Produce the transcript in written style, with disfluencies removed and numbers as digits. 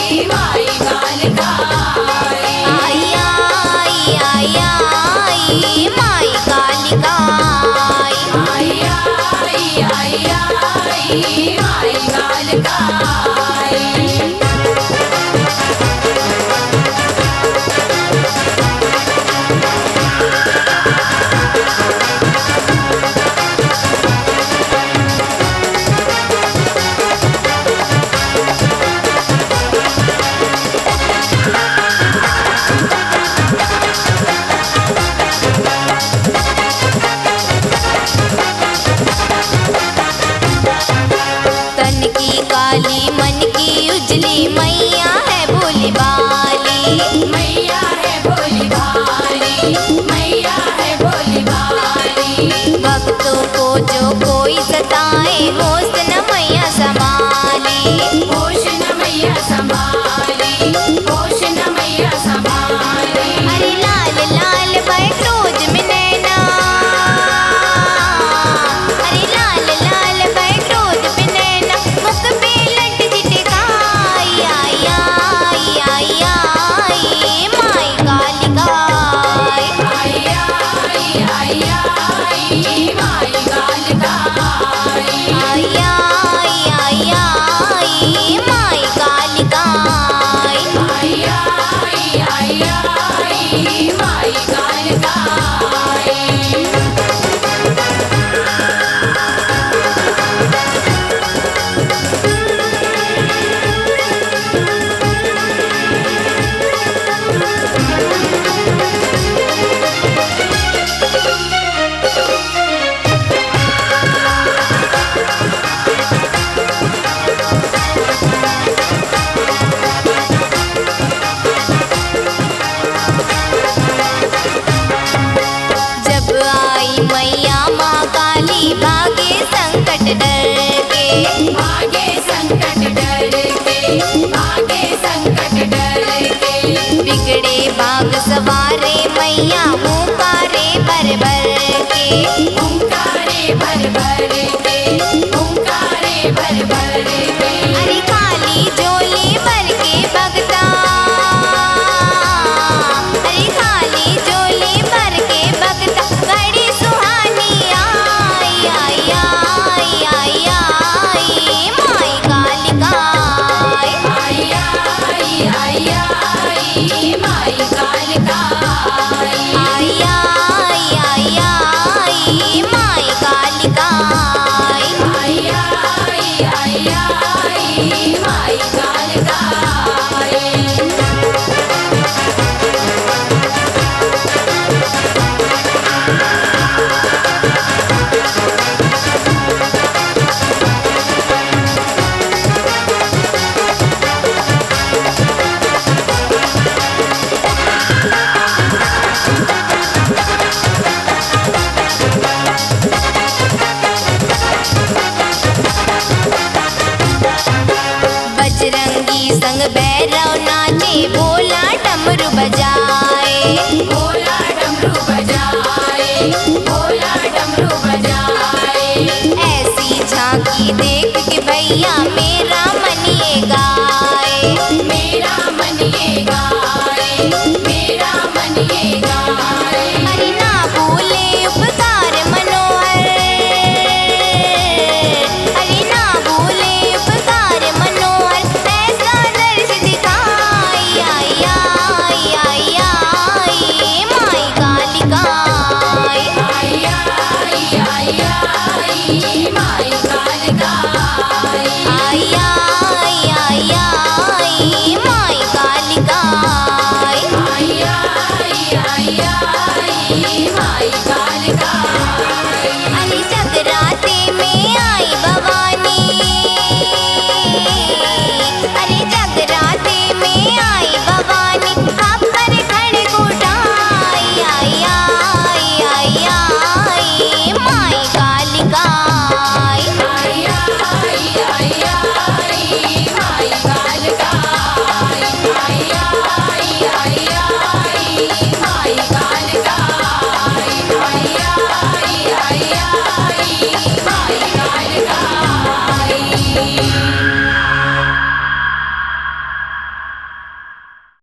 माई कालिका आई आई आई आई माई कालिका आई आई आई आई माई कालिका तन की काली मन की उजली मैया है भोली बाली मैया है भोली भाली मैया है भोली भाली भक्तों को जो कोई सताए होश न मैया संभाली होश न मैया संभाली होश न मैया संभाली अरे लाल लाल बैठ रोज में नैना अरे लाल लाल बैठ रोज में नैना मुख पे लट चिटकाई आई आई आई आई माई कालिका आई आई आई आई माई कालिका आई आई आई आई माई कालिका आई आई आई आई माई कालिका जब आई मैया माँ काली भागे संकट डर के आगे संकट डर के आगे संकट डर के बिगड़े बाग सवारे मैया पुकारे भर भर के ओंकारे भर भर के ओंकारे भर भर के अरे काली झोली भर के भगता अरे काली झोली भर के भगता घड़ी सुहानी आई आई आई आई आई माई कालिका आई आई आई आई माई कालिका